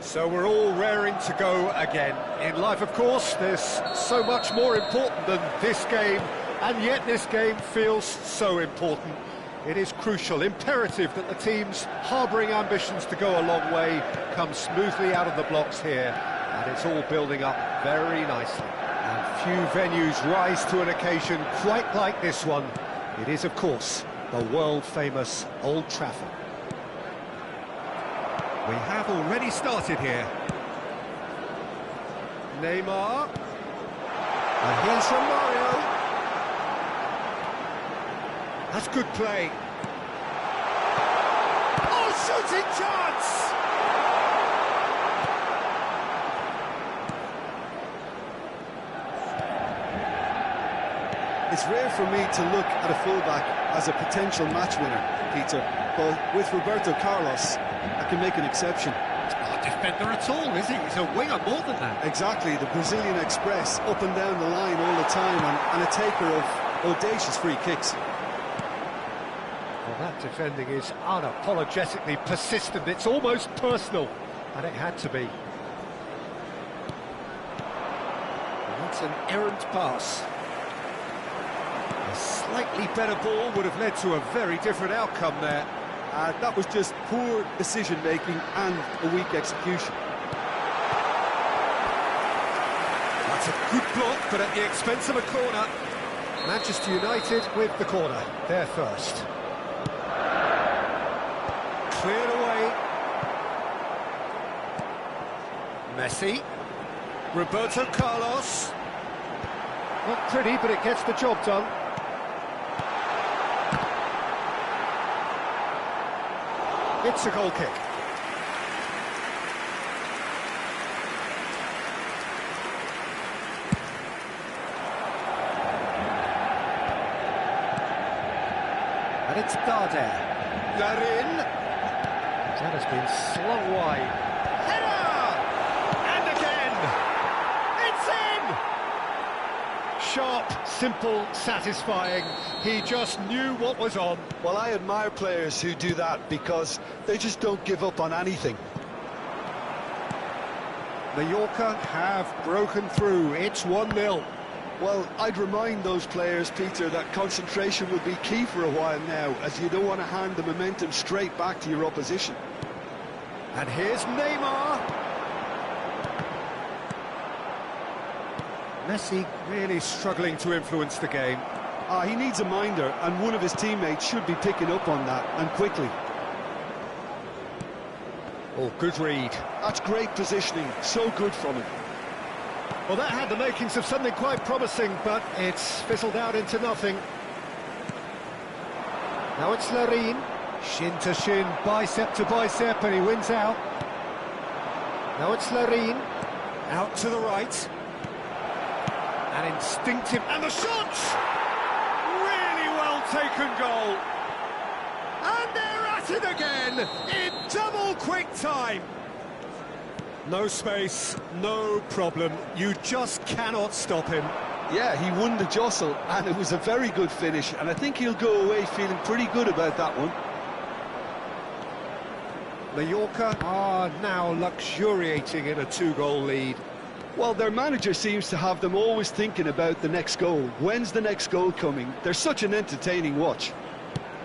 So we're all raring to go again. In life, of course, there's so much more important than this game, and yet this game feels so important. It is crucial, imperative that the teams harbouring ambitions to go a long way come smoothly out of the blocks here, and it's all building up very nicely. And few venues rise to an occasion quite like this one. It is, of course, the world-famous Old Trafford. We have already started here. Neymar. And here's from Mario. That's good play. Oh, shooting chance! It's rare for me to look at a fullback as a potential match winner, Peter, but with Roberto Carlos, I can make an exception. He's not a defender at all, is he? He's a winger more than that. Exactly, the Brazilian express, up and down the line all the time, and a taker of audacious free kicks. Well, that defending is unapologetically persistent. It's almost personal, and it had to be. And that's an errant pass. A slightly better ball would have led to a very different outcome there. That was just poor decision-making and a weak execution. That's a good block, but at the expense of a corner. Manchester United with the corner. They're first. Cleared away. Messi. Roberto Carlos. Not pretty, but it gets the job done. It's a goal kick. And it's Darder. Darin. That has been slung wide. Header! And again! It's in! Sharp, simple, satisfying. He just knew what was on. Well, I admire players who do that because they just don't give up on anything. Mallorca have broken through. It's 1-0. Well, I'd remind those players, Peter, that concentration will be key for a while now, as you don't want to hand the momentum straight back to your opposition. And here's Neymar. Messi really struggling to influence the game. He needs a minder, and one of his teammates should be picking up on that, and quickly. Oh, good read. That's great positioning, so good from him. Well, that had the makings of something quite promising, but it's fizzled out into nothing. Now it's Larin. Shin to shin, bicep to bicep, and he wins out. Now it's Larin. Out to the right. An instinctive... And the shot! Really well taken goal. And they're at it again in double quick time. No space, no problem. You just cannot stop him. Yeah, he won the jostle, and it was a very good finish, and I think he'll go away feeling pretty good about that one. Mallorca are now luxuriating in a 2-goal lead. Well, their manager seems to have them always thinking about the next goal. When's the next goal coming? They're such an entertaining watch.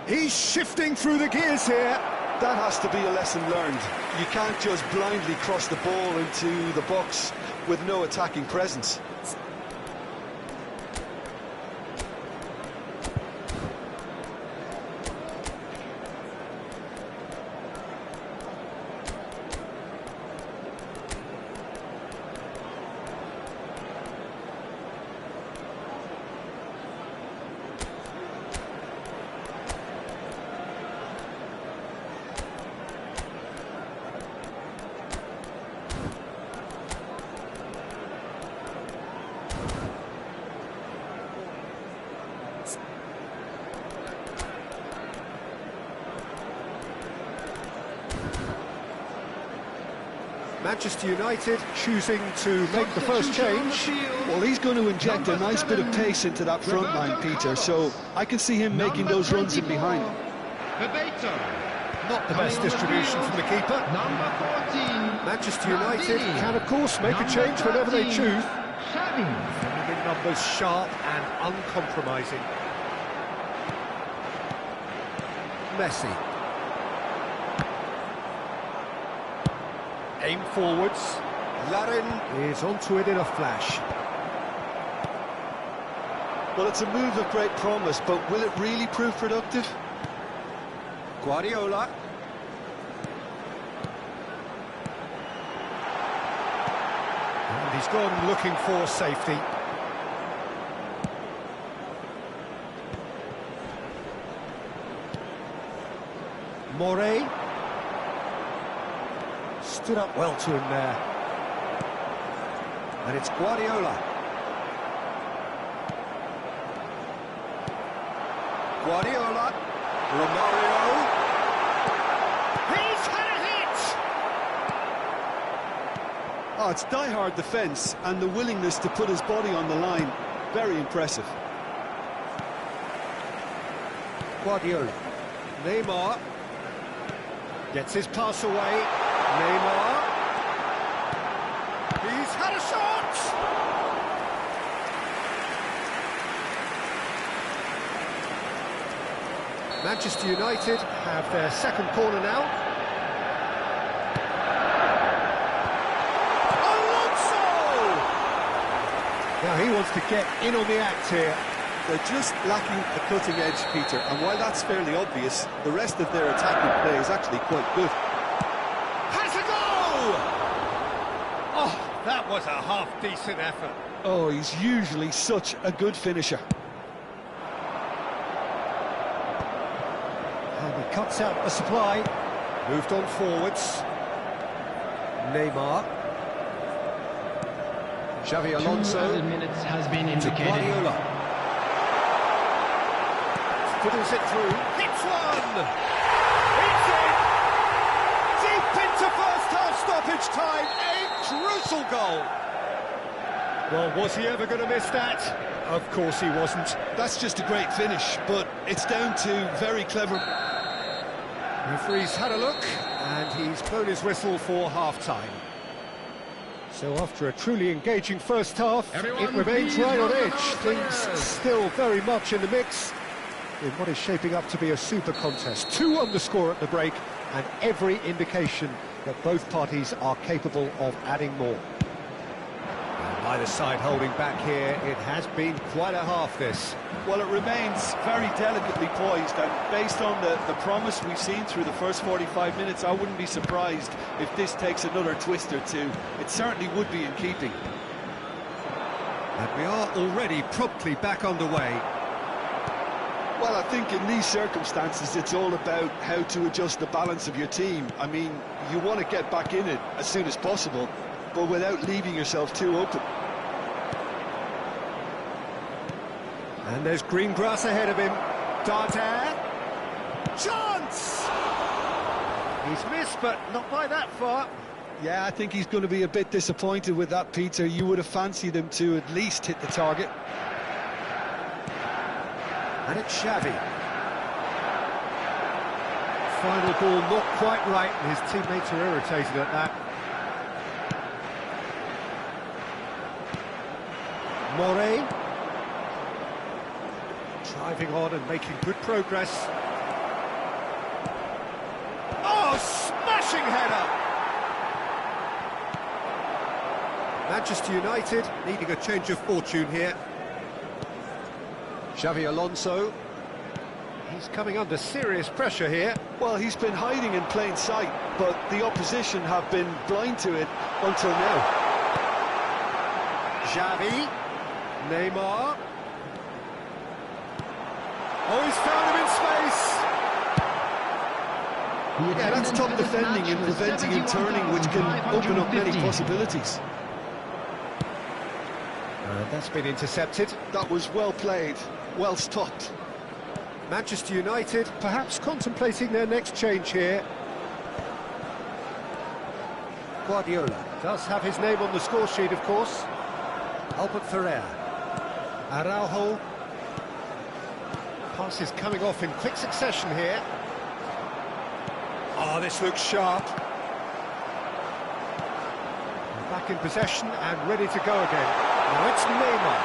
He's shifting through the gears here. That has to be a lesson learned. You can't just blindly cross the ball into the box with no attacking presence. Manchester United choosing to make the first change. Well, he's going to inject a nice bit of pace into that front line, Peter, so I can see him making those runs in behind. Not the best distribution from the keeper. Manchester United can, of course, make a change whenever they choose. Big numbers, sharp and uncompromising. Messi. Aim forwards. Larin is onto it in a flash. Well, it's a move of great promise, but will it really prove productive? Guardiola. And he's gone looking for safety. Morey. Stood up well to him there. And it's Guardiola. Guardiola. Romario. He's had a hit! Oh, it's die-hard defence and the willingness to put his body on the line. Very impressive. Guardiola. Neymar. Gets his pass away. Neymar. He's had a shot! Manchester United have their second corner now. Alonso! Now he wants to get in on the act here. They're just lacking a cutting edge, Peter, and while that's fairly obvious, the rest of their attacking play is actually quite good. Oh, that was a half-decent effort. Oh, he's usually such a good finisher. And he cuts out the supply. Moved on forwards. Neymar. Xavi Alonso. 2 minutes has been To indicated. Guardiola. Fiddles it through. Hits one! It's in! Deep into first half stoppage time. A crucial goal. Well, was he ever going to miss that? Of course he wasn't. That's just a great finish, but it's down to very clever... Referee's had a look, and he's blown his whistle for half-time. So after a truly engaging first half, it remains right on edge. Things still very much in the mix in what is shaping up to be a super contest. 2 on the score at the break, and every indication that both parties are capable of adding more. And either side holding back here, it has been quite a half, this. Well, it remains very delicately poised, and based on the promise we've seen through the first 45 minutes, I wouldn't be surprised if this takes another twist or two. It certainly would be in keeping. And we are already promptly back underway. Well, I think in these circumstances, it's all about how to adjust the balance of your team. I mean, you want to get back in it as soon as possible, but without leaving yourself too open. And there's green grass ahead of him. Dardare. Chance! He's missed, but not by that far. Yeah, I think he's going to be a bit disappointed with that, Peter. You would have fancied him to at least hit the target. And it's Xavi. Final ball not quite right, and his teammates are irritated at that. Morey. Driving on and making good progress. Oh, smashing header! Manchester United needing a change of fortune here. Xavi Alonso. He's coming under serious pressure here. Well, he's been hiding in plain sight, but the opposition have been blind to it until now. Xavi. Neymar. Oh, he's found him in space! Yeah, that's top defending and preventing him turning, which can open up many possibilities. And that's been intercepted. That was well played, well stopped. Manchester United perhaps contemplating their next change here. Guardiola does have his name on the score sheet, of course. Albert Ferrer. Araujo. Passes coming off in quick succession here. Oh, this looks sharp. Back in possession and ready to go again. Now it's Neymar.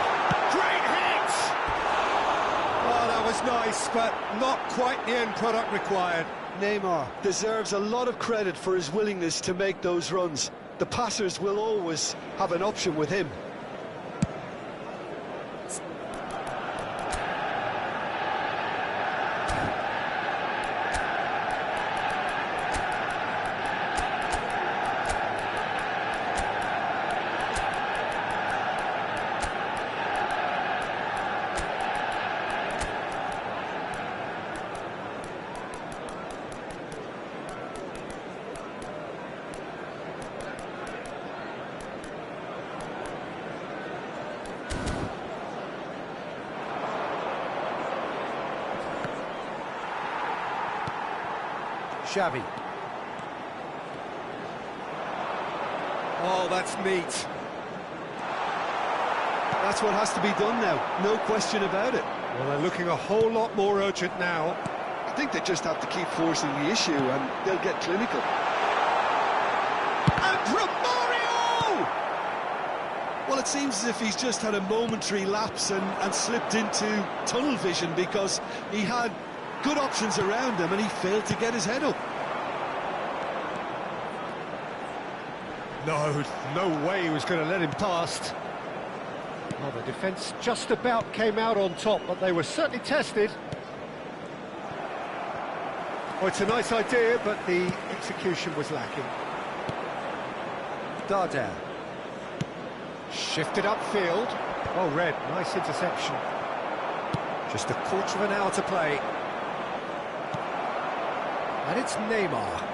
Great hit! Oh, that was nice, but not quite the end product required. Neymar deserves a lot of credit for his willingness to make those runs. The passers will always have an option with him. Xavi. Oh, that's neat. That's what has to be done now, no question about it. Well, they're looking a whole lot more urgent now. I think they just have to keep forcing the issue and they'll get clinical. And Romario! Well, it seems as if he's just had a momentary lapse and slipped into tunnel vision, because he had good options around him and he failed to get his head up. No way he was going to let him past. Well, the defence just about came out on top, but they were certainly tested. Oh, it's a nice idea, but the execution was lacking. Dardare. Shifted upfield. Oh, Red, nice interception. Just a quarter of an hour to play. And it's Neymar.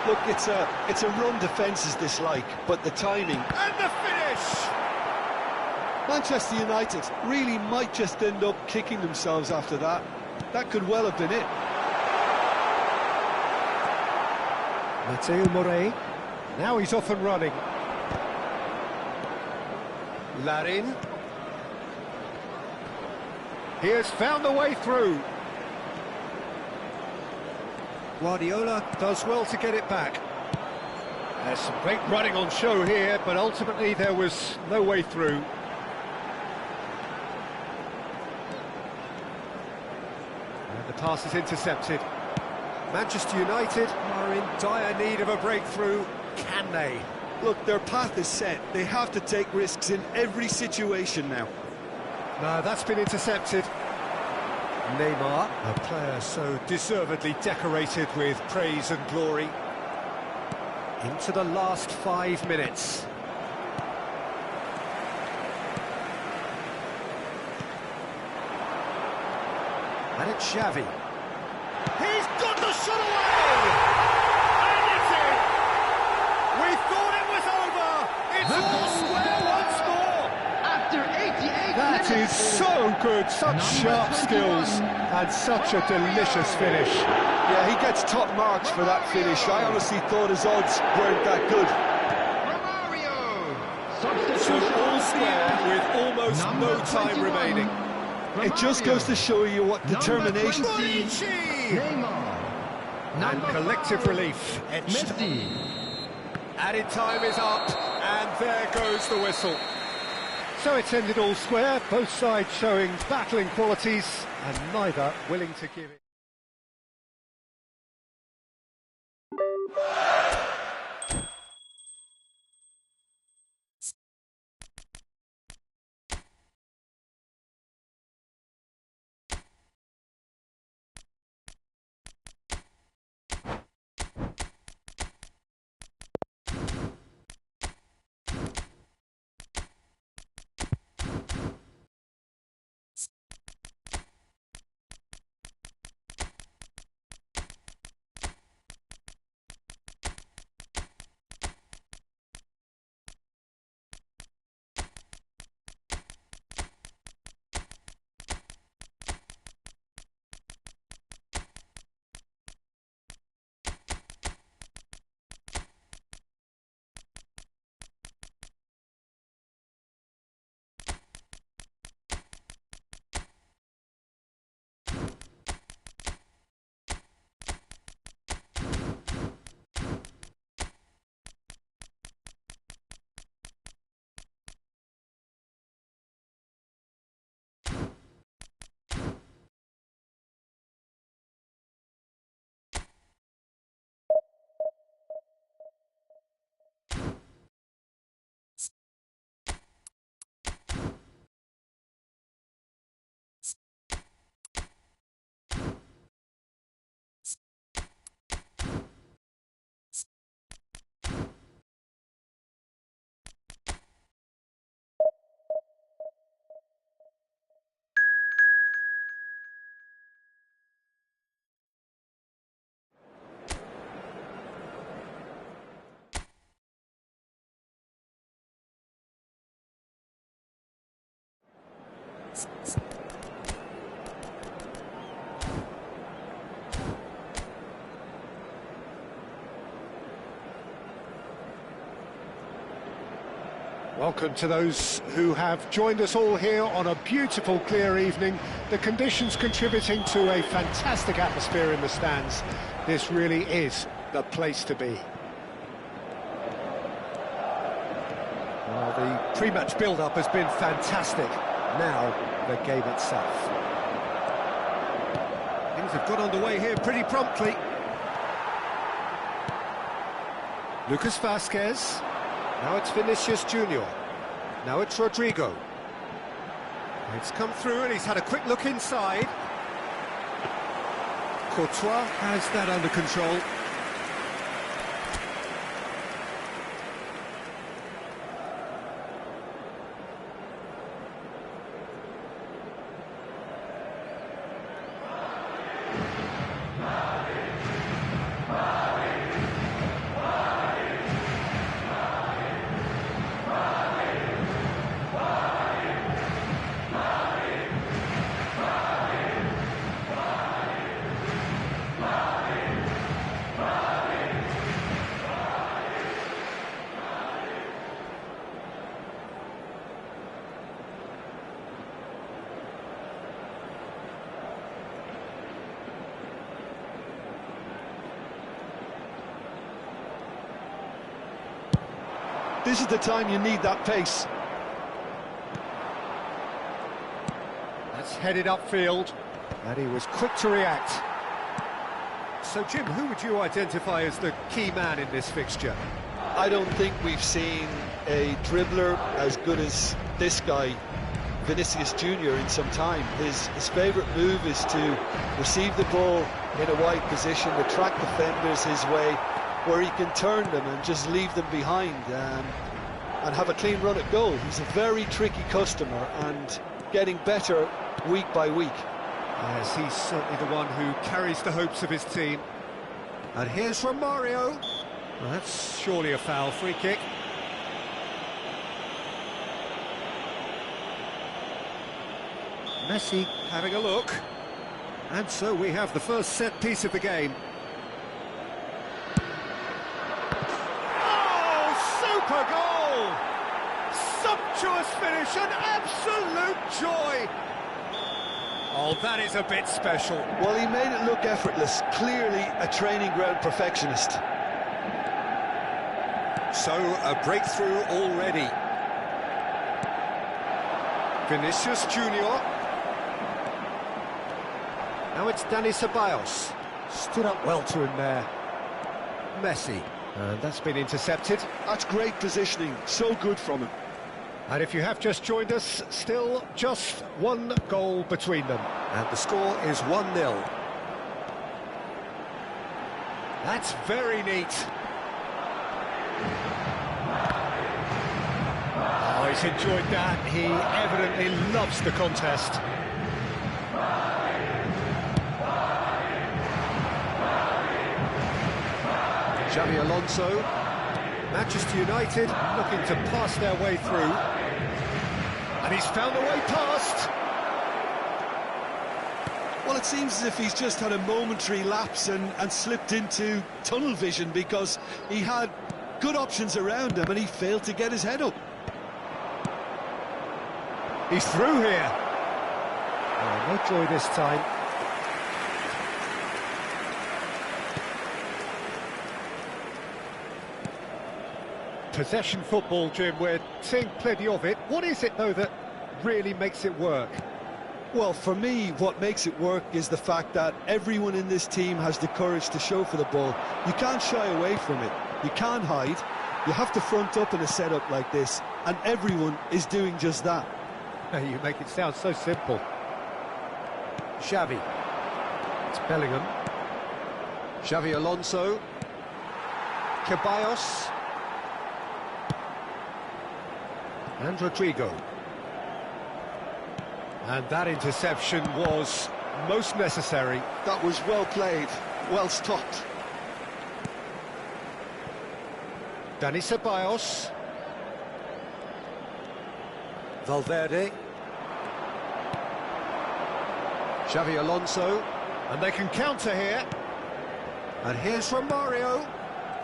Look, it's a run defence dislike, but the timing... And the finish! Manchester United really might just end up kicking themselves after that. That could well have been it. Mateo Morey. Now he's off and running. Larin. He has found a way through. Guardiola does well to get it back. There's some great running on show here, but ultimately there was no way through. And the pass is intercepted. Manchester United are in dire need of a breakthrough. Can they? Look, their path is set. They have to take risks in every situation now. No, that's been intercepted. Neymar, a player so deservedly decorated with praise and glory. Into the last 5 minutes. And it's Xavi. He's got the shot away! And it's in! We thought it was over! It's all square once more! After 88 That is minutes. so good, such sharp skills, and such a delicious finish. Yeah, he gets top marks for that finish. I honestly thought his odds weren't that good. Romario. So all square with almost no time remaining. It just goes to show you what determination... Neymar. And collective relief etched. Messi. Added time is up, and there goes the whistle. So it's ended all square, both sides showing battling qualities, and neither willing to give it. Welcome to those who have joined us all here on a beautiful, clear evening. The conditions contributing to a fantastic atmosphere in the stands. This really is the place to be. Well, the pre-match build-up has been fantastic. Now, the game itself. Things have got underway here pretty promptly. Lucas Vazquez. Now it's Vinicius Junior. Now it's Rodrigo. It's come through and he's had a quick look inside. Courtois has that under control. This is the time you need that pace. That's headed upfield, and he was quick to react. So, Jim, who would you identify as the key man in this fixture? I don't think we've seen a dribbler as good as this guy, Vinicius Jr., in some time. His favourite move is to receive the ball in a wide position, attract defenders his way, where he can turn them and just leave them behind and have a clean run at goal. He's a very tricky customer and getting better week by week. Yes, he's certainly the one who carries the hopes of his team. And here's Romario. Well, that's surely a foul. Free kick. Messi having a look. And so we have the first set piece of the game. Oh, super goal! Sumptuous finish, an absolute joy! Oh, that is a bit special. Well, he made it look effortless, clearly a training ground perfectionist. So, a breakthrough already. Vinicius Junior. Now it's Dani Ceballos. Stood up well to him there. Messi. And that's been intercepted. That's great positioning, so good from him. And if you have just joined us, still just one goal between them. And the score is 1-0. That's very neat. Oh, he's enjoyed that. He evidently loves the contest. Xabi Alonso. Manchester United looking to pass their way through. And he's found a way past. Well, it seems as if he's just had a momentary lapse and slipped into tunnel vision, because he had good options around him and he failed to get his head up. He's through here. Oh, no joy this time. Possession football, Jim, we're seeing plenty of it. What is it, though, that really makes it work? Well, for me, what makes it work is the fact that everyone in this team has the courage to show for the ball. You can't shy away from it. You can't hide. You have to front up in a setup like this, and everyone is doing just that. You make it sound so simple. Xavi. It's Bellingham. Xavi Alonso. Ceballos. And Rodrigo. And that interception was most necessary. That was well played, well stopped. Dani Ceballos. Valverde. Xavi Alonso. And they can counter here. And here's Romario.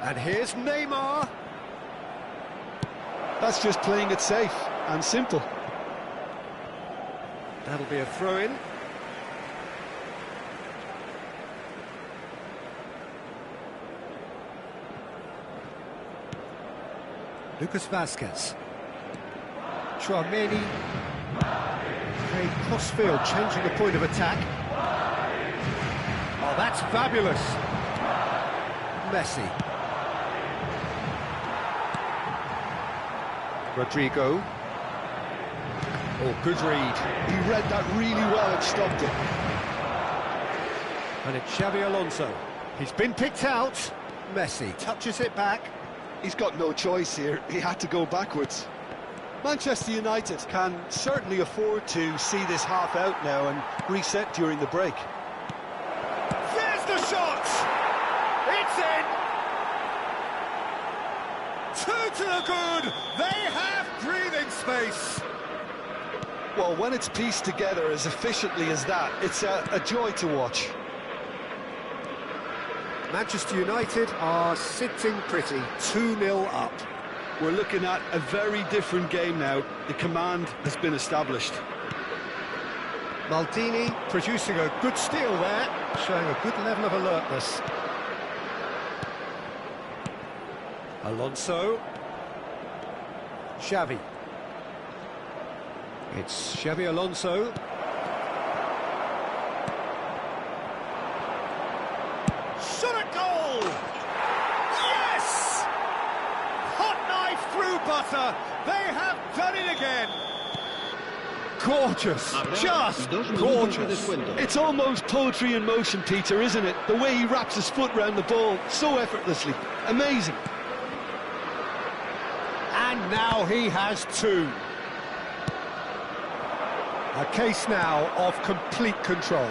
And here's Neymar. That's just playing it safe and simple. That'll be a throw-in. Lucas Vazquez. Chouameni. Very cross-field, changing the point of attack. Oh, that's fabulous. Messi. Rodrigo. Oh, good read. He read that really well and stopped it. And it's Xavi Alonso. He's been picked out. Messi touches it back. He's got no choice here. He had to go backwards. Manchester United can certainly afford to see this half out now and reset during the break. There's the shot! It's in! Two to the good! They have breathing space! Well, when it's pieced together as efficiently as that, it's a joy to watch. Manchester United are sitting pretty, 2-0 up. We're looking at a very different game now. The command has been established. Maldini producing a good steal there, showing a good level of alertness. Alonso. Xavi. It's Xavi Alonso. Shot at goal! Yes! Hot knife through butter. They have done it again. Gorgeous, just gorgeous. It's almost poetry in motion, Peter, isn't it? The way he wraps his foot round the ball so effortlessly. Amazing. And now he has two. A case now of complete control.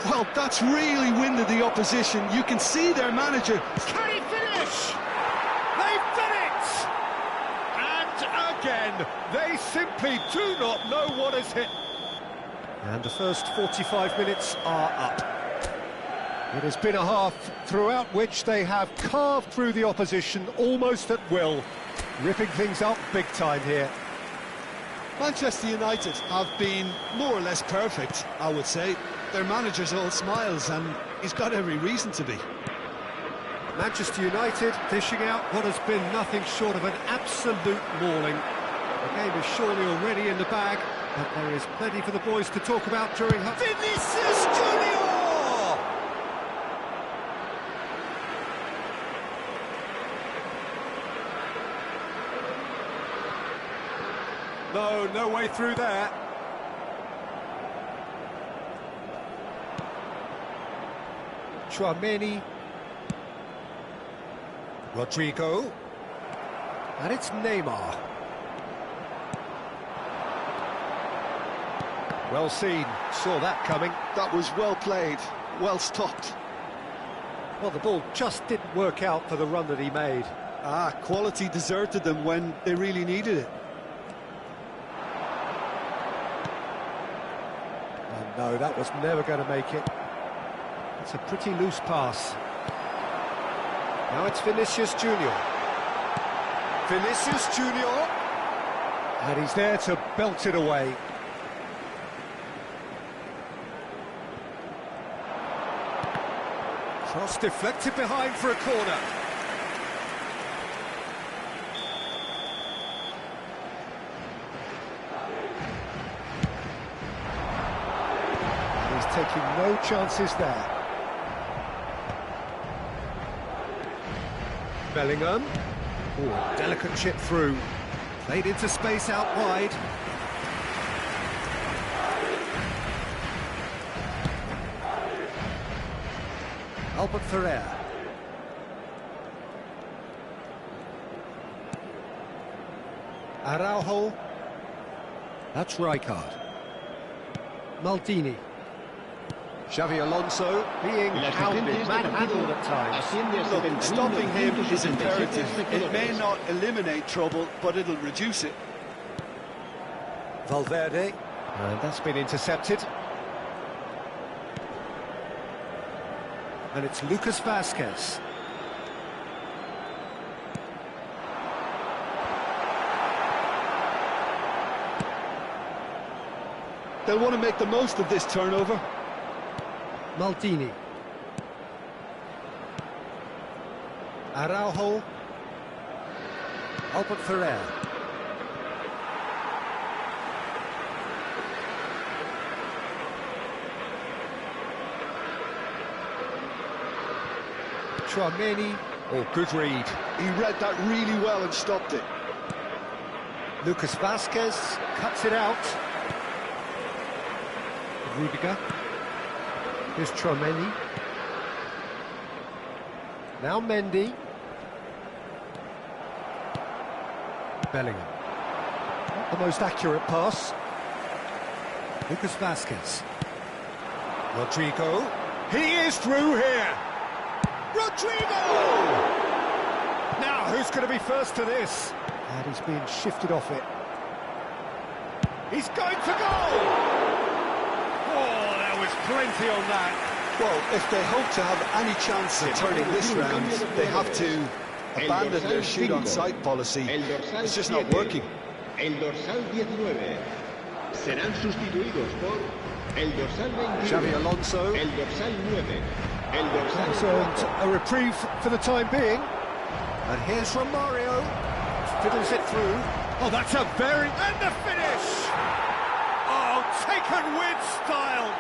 Well, that's really winded the opposition. You can see their manager. Can he finish? They've done it! And again, they simply do not know what has hit. And the first 45 minutes are up. It has been a half throughout which they have carved through the opposition almost at will, ripping things up big time here. Manchester United have been more or less perfect, I would say. Their manager's all smiles, and he's got every reason to be. Manchester United dishing out what has been nothing short of an absolute mauling. The game is surely already in the bag, but there is plenty for the boys to talk about during... Vinicius Junior! No way through there. Tchouaméni. Rodrigo. And it's Neymar. Well seen, saw that coming. That was well played, well stopped. Well, the ball just didn't work out for the run that he made. Quality deserted them when they really needed it. No, that was never going to make it. It's a pretty loose pass. Now it's Vinicius Junior. Vinicius Junior. And he's there to belt it away. Cross deflected behind for a corner. Taking no chances there. Bellingham. Oh, delicate chip through. Played into space out wide. Albert Ferrer. Araujo. That's Rijkaard. Maldini. Xavi Alonso being hounded, manhandled at times. Look, stopping him is imperative. It may not eliminate trouble, but it'll reduce it. Valverde, and that's been intercepted. And it's Lucas Vazquez. They'll want to make the most of this turnover. Maldini. Araujo. Albert Ferrer. Tchouaméni. Oh, good read. He read that really well and stopped it. Lucas Vazquez cuts it out. Rudiger. Here's Tchouaméni. Now Mendy. Bellingham. Not the most accurate pass. Lucas Vazquez. Rodrigo. He is through here. Rodrigo! Now, who's going to be first to this? And he's being shifted off it. He's going for goal! Oh, there was plenty on that. Well, if they hope to have any chance of turning this round, they have to abandon their shoot-on-sight policy. It's just not working. El dorsal 19 serán sustituidos por el dorsal 21. Xavi Alonso. El dorsal 9. El dorsal Has earned a reprieve for the time being. And here's Romario. Fiddles it through. Oh, that's a very... And the finish! Oh, taken with style.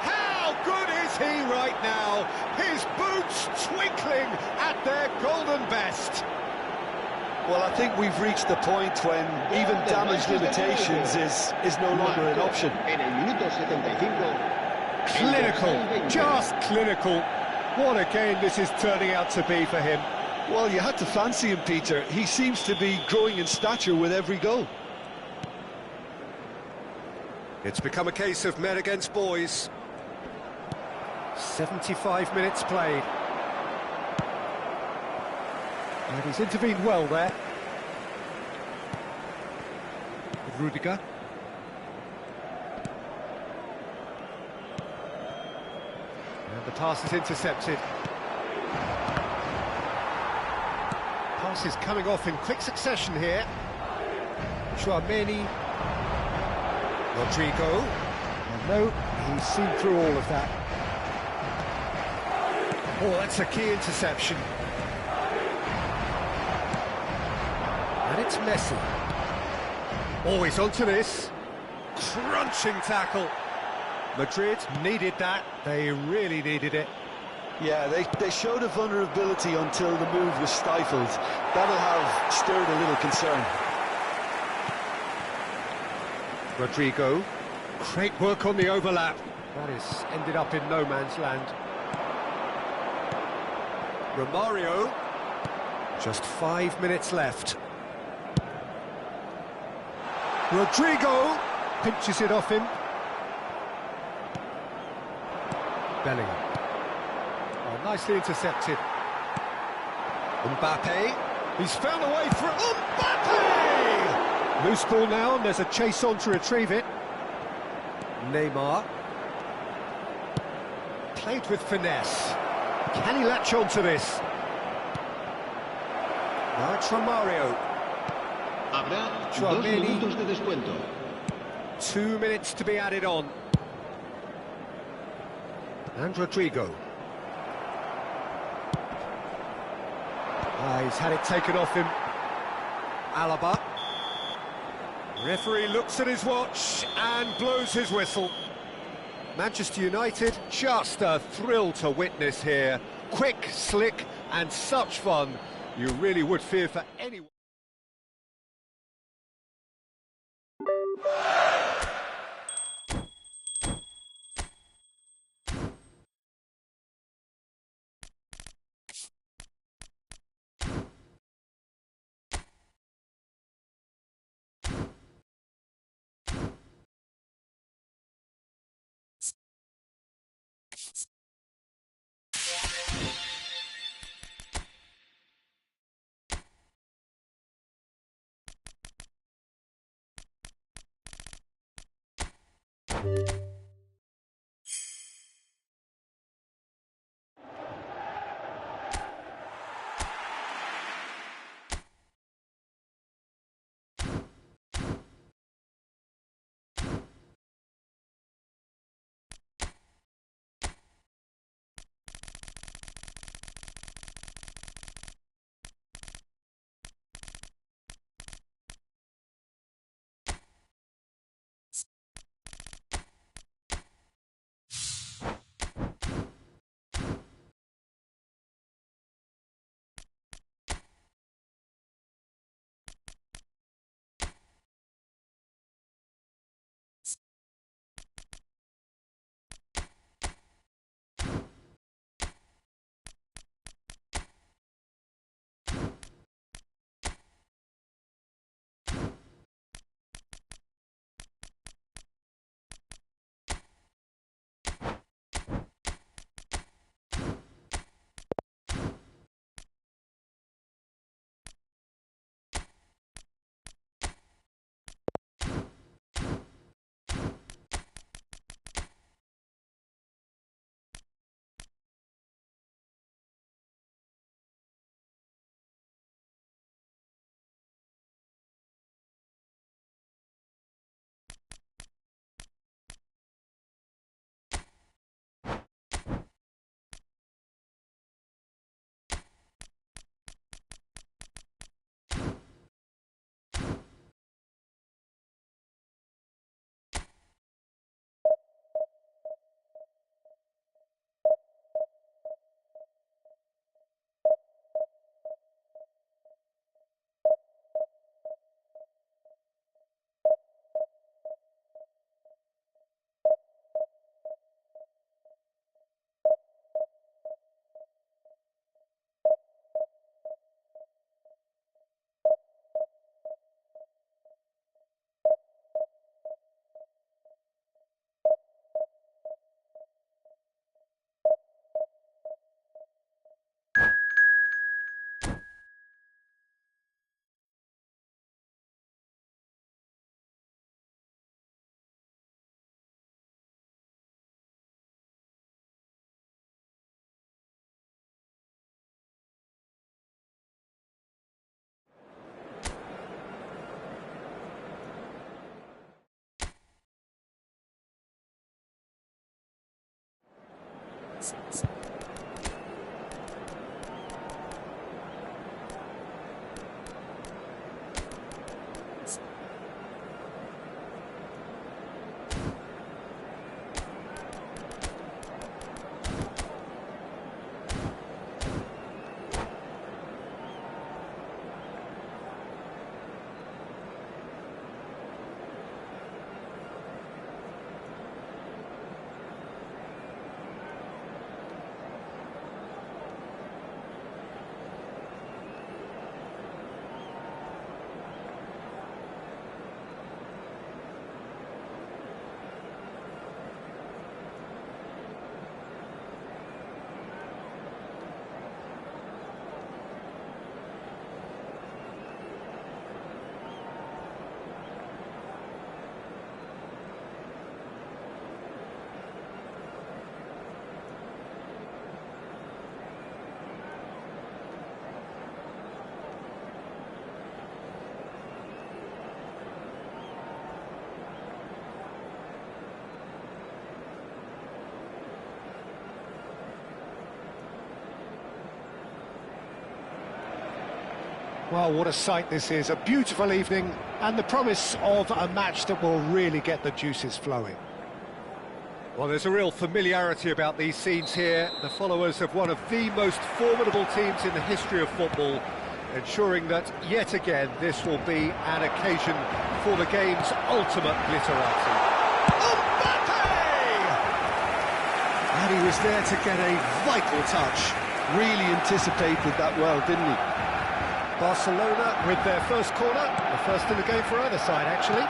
How good is he right now? His boots twinkling at their golden best. Well, I think we've reached the point when even damage limitations is no longer an option. En el minuto 75. Clinical, just clinical. What a game this is turning out to be for him. Well, you had to fancy him, Peter. He seems to be growing in stature with every goal. It's become a case of men against boys. 75 minutes played. And he's intervened well there. Rudiger. And the pass is intercepted. Pass is coming off in quick succession here. Chouameni. Rodrigo. And no, he's seen through all of that. Oh, that's a key interception. And it's Messi. Oh, he's onto this. Crunching tackle. Madrid needed that. They really needed it. Yeah, they showed a vulnerability until the move was stifled. That'll have stirred a little concern. Rodrigo. Great work on the overlap. That is ended up in no man's land. Romario. Just 5 minutes left. Rodrigo pinches it off him. Bellingham. Oh, nicely intercepted. Mbappe. He's found a way through. Mbappe! Loose ball now, and there's a chase on to retrieve it. Neymar. Played with finesse. Can he latch on to this? Now it's Romario. Habrá 2 Chouameni. minutos de descuento. 2 minutes to be added on. And Rodrigo. He's had it taken off him. Alaba. Referee looks at his watch and blows his whistle. Manchester United, just a thrill to witness here. Quick, slick, and such fun. You really would fear for anyone. Well, what a sight this is, a beautiful evening and the promise of a match that will really get the juices flowing. Well, there's a real familiarity about these scenes here, the followers of one of the most formidable teams in the history of football, ensuring that yet again this will be an occasion for the game's ultimate glitterati. Mbappe! And he was there to get a vital touch. Really anticipated that well, didn't he? Barcelona with their first corner, the first in the game for either side, actually.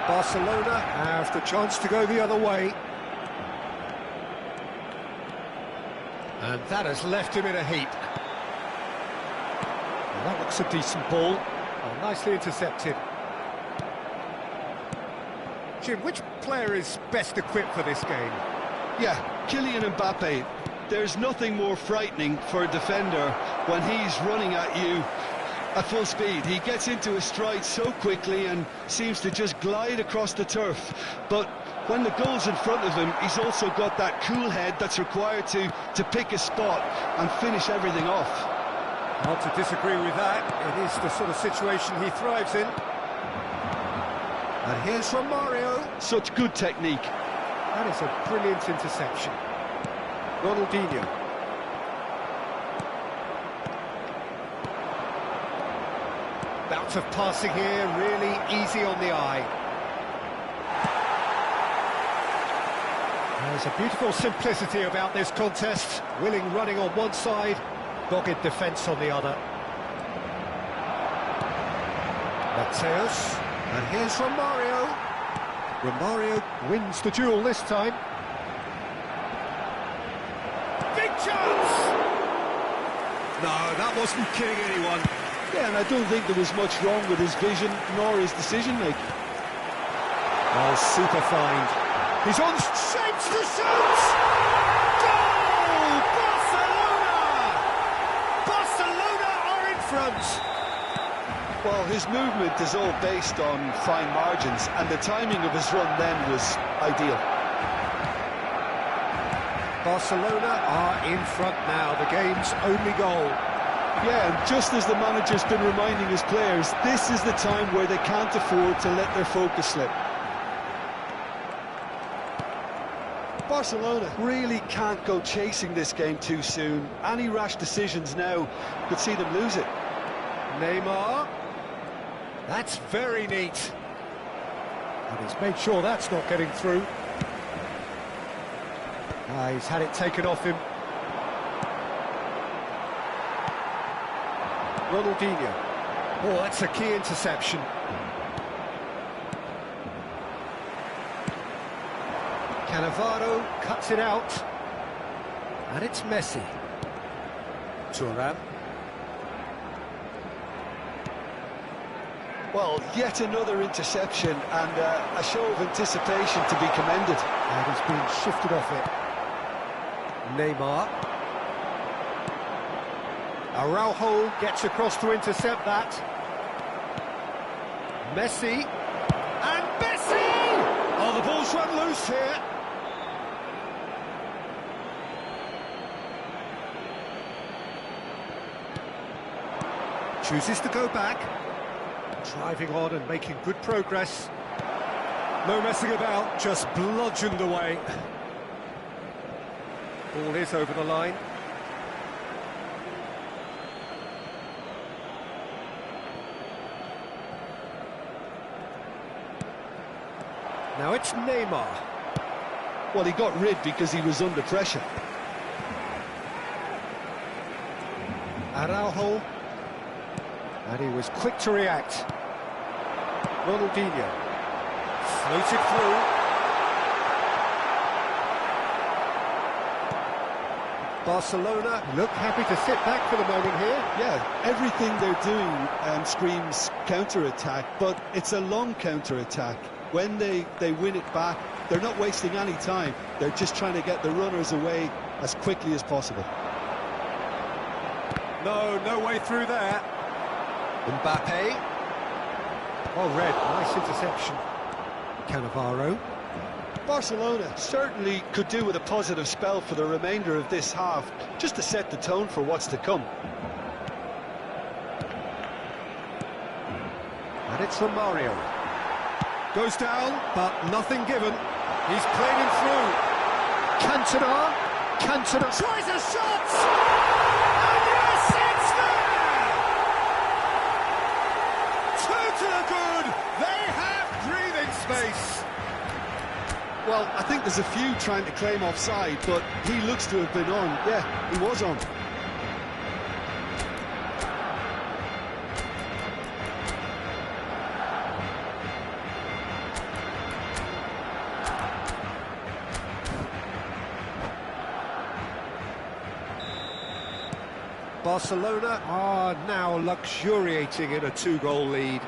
Barcelona have the chance to go the other way. And that has left him in a heap. Well, that looks a decent ball. Oh, nicely intercepted. Jim, which player is best equipped for this game? Yeah, Kylian Mbappe. There's nothing more frightening for a defender when he's running at you at full speed. He gets into a stride so quickly and seems to just glide across the turf. But when the goal's in front of him, he's also got that cool head that's required to pick a spot and finish everything off. Hard to disagree with that. It is the sort of situation he thrives in. And here's from Mario. Such good technique. That is a brilliant interception. Ronaldinho. Bout of passing here, really easy on the eye. There's a beautiful simplicity about this contest. Willing running on one side, dogged defence on the other. Mateus, and here's from Mario. Romario wins the duel this time. Big chance! No, that wasn't kidding anyone. Yeah, and I don't think there was much wrong with his vision nor his decision-making. Oh, super find. He's on shapes to shoot! Goal! Barcelona! Barcelona are in front! Well, his movement is all based on fine margins, and the timing of his run then was ideal. Barcelona are in front now, the game's only goal. Yeah, and just as the manager's been reminding his players, this is the time where they can't afford to let their focus slip. Barcelona really can't go chasing this game too soon. Any rash decisions now could see them lose it. Neymar. That's very neat. And he's made sure that's not getting through. He's had it taken off him. Ronaldinho. Oh, that's a key interception. Cannavaro cuts it out. And it's Messi. Thuram. Well, yet another interception and a show of anticipation to be commended. And he's been shifted off it. Neymar. Araujo gets across to intercept that. Messi. And Messi! Oh, the ball's run loose here. Chooses to go back. Driving on and making good progress. No messing about, just bludgeoned away. Ball is over the line. Now it's Neymar. Well, he got rid because he was under pressure. Araujo. And he was quick to react. Ronaldinho. Floated through. Barcelona look happy to sit back for the moment here. Yeah, everything they're doing screams counter-attack, but it's a long counter-attack. When they win it back, they're not wasting any time. They're just trying to get the runners away as quickly as possible. No way through there. Mbappe. Well read, nice interception. Cannavaro. Barcelona certainly could do with a positive spell for the remainder of this half, just to set the tone for what's to come. And it's Romario. Goes down, but nothing given. He's played him through. Cantona tries a shot! And yes, it's there! Two to the good. They have breathing space. Well, I think there's a few trying to claim offside, but he looks to have been on. Yeah, he was on. Barcelona are now luxuriating in a two-goal lead.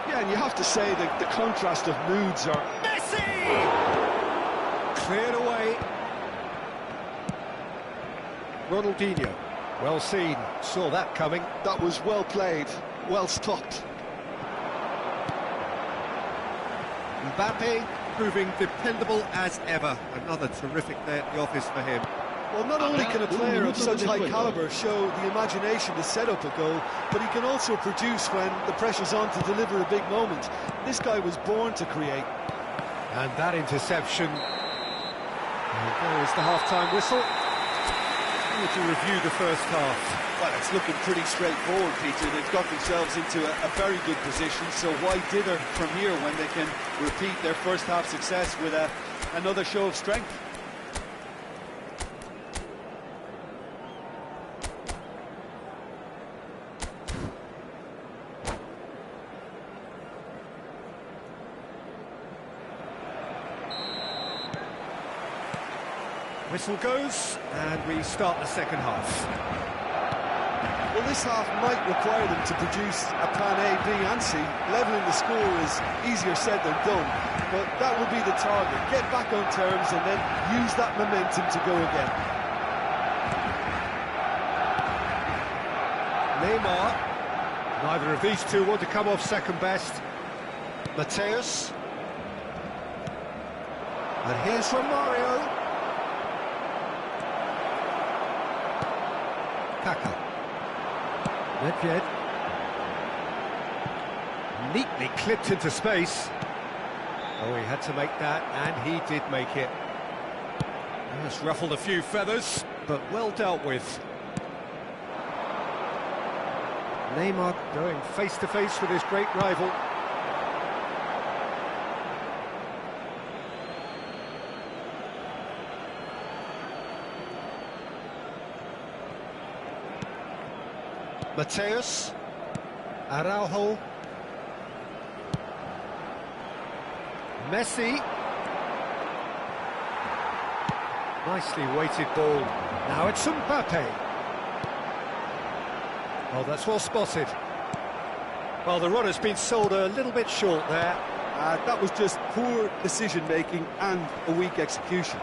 Yeah, and you have to say that the contrast of moods are... Messi! Cleared away. Ronaldinho. Well seen. Saw that coming. That was well played, well stopped. Mbappe proving dependable as ever. Another terrific day at the office for him. Well, not only can a player of such high calibre show the imagination to set up a goal, but he can also produce when the pressure's on to deliver a big moment. This guy was born to create. And that interception. And there is the half-time whistle. To review the first half. Well, it's looking pretty straightforward, Peter. They've got themselves into a very good position, so why dither from here when they can repeat their first half success with another show of strength? Whistle goes, and we start the second half. Well, this half might require them to produce a plan A, B and C. Levelling the score is easier said than done, but that would be the target. Get back on terms and then use that momentum to go again. Neymar. Neither of these two want to come off second best. Mateus. And here's Romario. Kaka. Nedved. Neatly clipped into space. Oh, he had to make that, and he did make it. Just ruffled a few feathers, but well dealt with. Neymar going face-to-face with his great rival. Mateus, Araujo, Messi. Nicely weighted ball. Now it's Mbappe. Oh, that's well spotted. Well, the runner's been sold a little bit short there. That was just poor decision-making and a weak execution.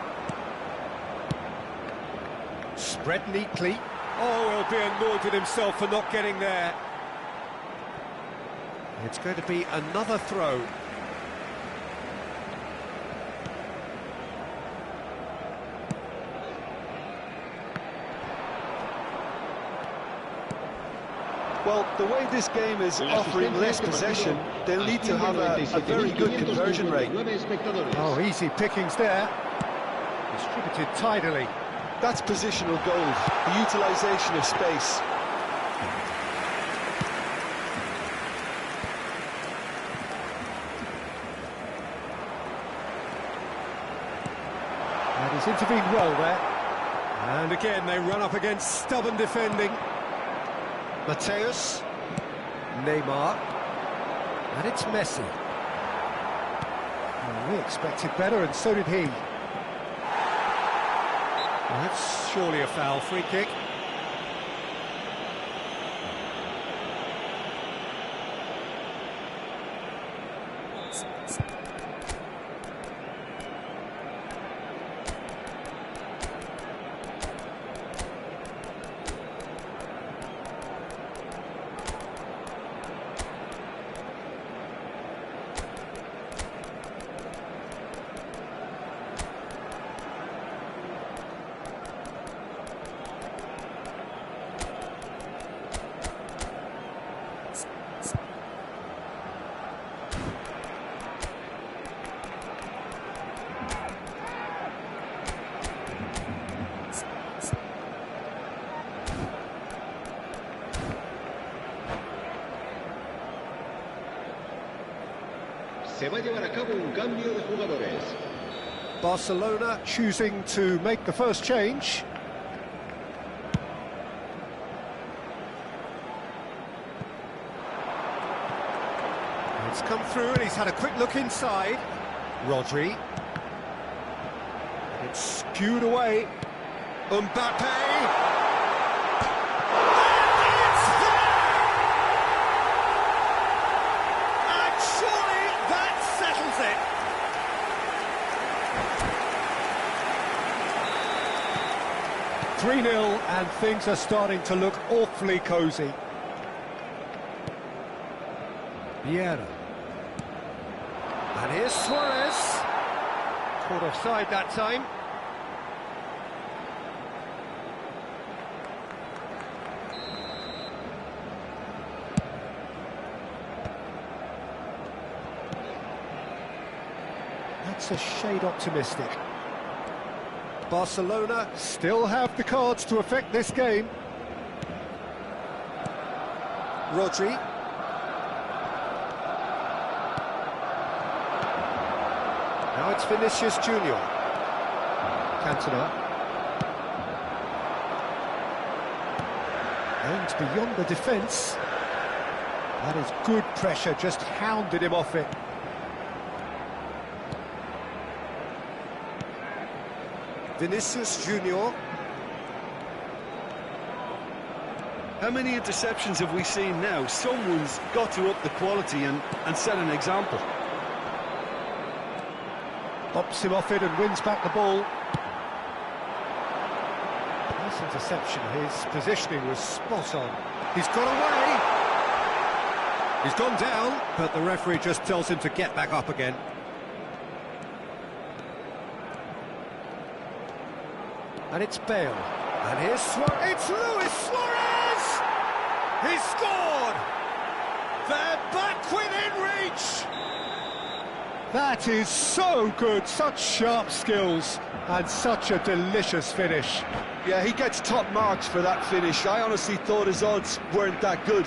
Spread neatly. Oh, he'll be annoyed with himself for not getting there. It's going to be another throw. Well, the way this game is offering less possession, they'll need to have a very good conversion rate. Oh, easy pickings there. Distributed tidily. That's positional gold, the utilisation of space. And he's intervened well there. And again, they run up against stubborn defending. Mateus, Neymar, and it's Messi. Well, we expected better, and so did he. Well, that's surely a foul. Free kick. Se va a llevar a cabo un cambio de jugadores. Barcelona choosing to make the first change. It's come through and he's had a quick look inside. Rodri. It's skewed away. Mbappe. And surely that settles it. "3-0 and things are starting to look awfully cosy. Vieira. And here's Suarez. Caught offside that time. That's a shade optimistic. Barcelona still have the cards to affect this game. Rodri. Now it's Vinicius Junior. Cantona. And beyond the defence. That is good pressure, just hounded him off it. Vinicius Junior. How many interceptions have we seen now? Someone's got to up the quality and set an example. Bops him off it and wins back the ball. Nice interception. His positioning was spot on. He's got away. He's gone down, but the referee just tells him to get back up again. And it's Bale. And here's Suarez. It's Luis Suarez! He scored! They're back within reach! That is so good, such sharp skills, and such a delicious finish. Yeah, he gets top marks for that finish. I honestly thought his odds weren't that good.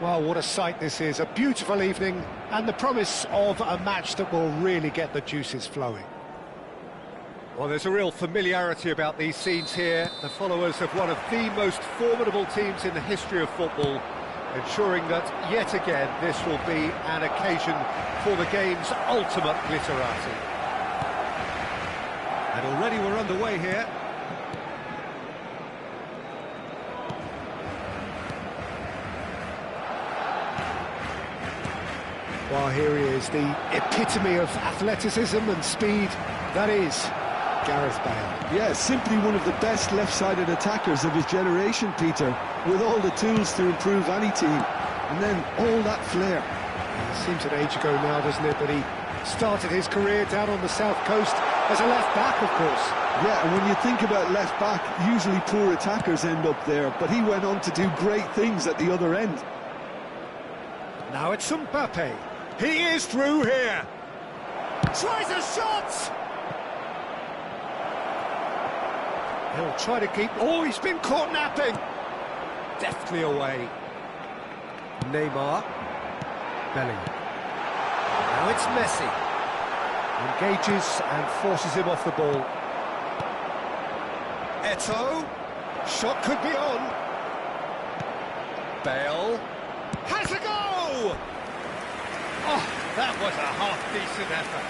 Well, what a sight this is. A beautiful evening and the promise of a match that will really get the juices flowing. Well, there's a real familiarity about these scenes here. The followers of one of the most formidable teams in the history of football, ensuring that, yet again, this will be an occasion for the game's ultimate glitterati. And already we're underway here. Well, here he is, the epitome of athleticism and speed. That is Gareth Bale. Yeah, simply one of the best left-sided attackers of his generation, Peter, with all the tools to improve any team. And then all that flair. It seems an age ago now, doesn't it, that he started his career down on the south coast as a left-back, of course. Yeah, and when you think about left-back, usually poor attackers end up there, but he went on to do great things at the other end. Now it's Mbappe. He is through here. Tries a shot! He'll try to keep... Oh, he's been caught napping! Deftly away. Neymar. Bellingham. Now it's Messi. Engages and forces him off the ball. Eto'o. Shot could be on. Bale. Has a go! Oh, that was a half-decent effort.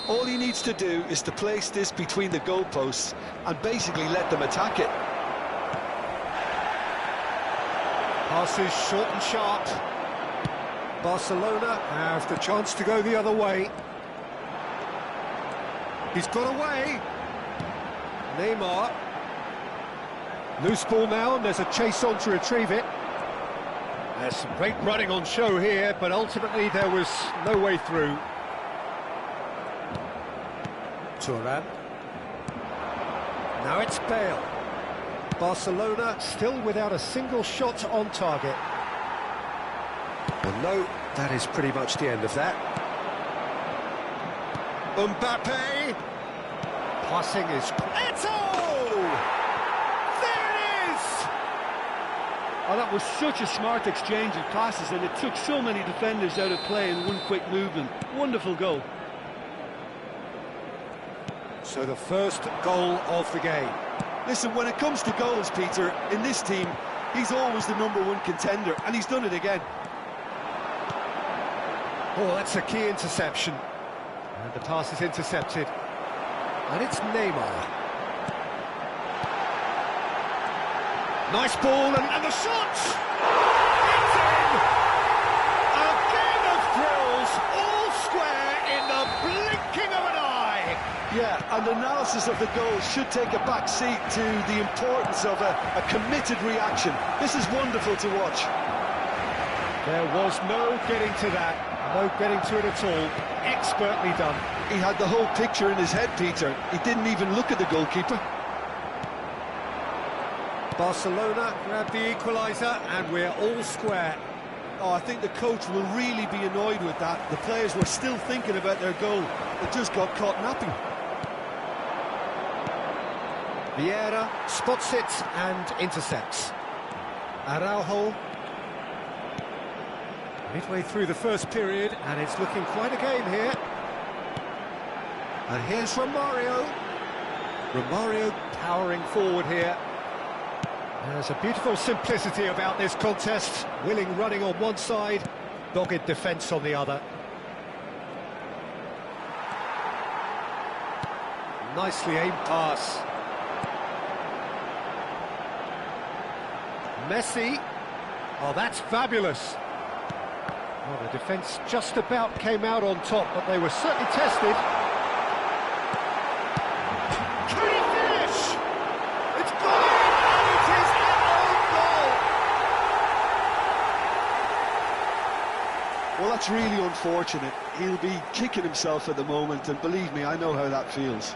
All he needs to do is to place this between the goalposts and basically let them attack it. Passes short and sharp. Barcelona have the chance to go the other way. He's got away. Neymar. Loose ball now, and there's a chase on to retrieve it. There's some great running on show here, but ultimately there was no way through. Turan. Now it's Bale. Barcelona still without a single shot on target. Well, no, that is pretty much the end of that. Mbappe! Passing is... Eto'o! There it is! Oh, that was such a smart exchange of passes, and it took so many defenders out of play in one quick movement. Wonderful goal. So the first goal of the game. Listen, when it comes to goals, Peter, in this team, he's always the #1 contender, and he's done it again. Oh, that's a key interception. And the pass is intercepted. And it's Neymar. Nice ball, and the shot! It's in! A game of thrills, all square in the blinking of an eye! Yeah, and analysis of the goal should take a back seat to the importance of a committed reaction. This is wonderful to watch. There was no getting to that, no getting to it at all. Expertly done. He had the whole picture in his head, Peter. He didn't even look at the goalkeeper. Barcelona grab the equaliser, and we're all square. Oh, I think the coach will really be annoyed with that. The players were still thinking about their goal. They just got caught napping. Vieira spots it and intercepts. Araujo. Midway through the first period, and it's looking quite a game here. And here's Romario. Romario powering forward here. There's a beautiful simplicity about this contest. Willing running on one side, dogged defence on the other. Nicely aimed pass. Messi. Oh, that's fabulous. Well, the defence just about came out on top, but they were certainly tested. Can he finish? It's gone in, and it is an own goal. Well, that's really unfortunate. He'll be kicking himself at the moment, and believe me, I know how that feels.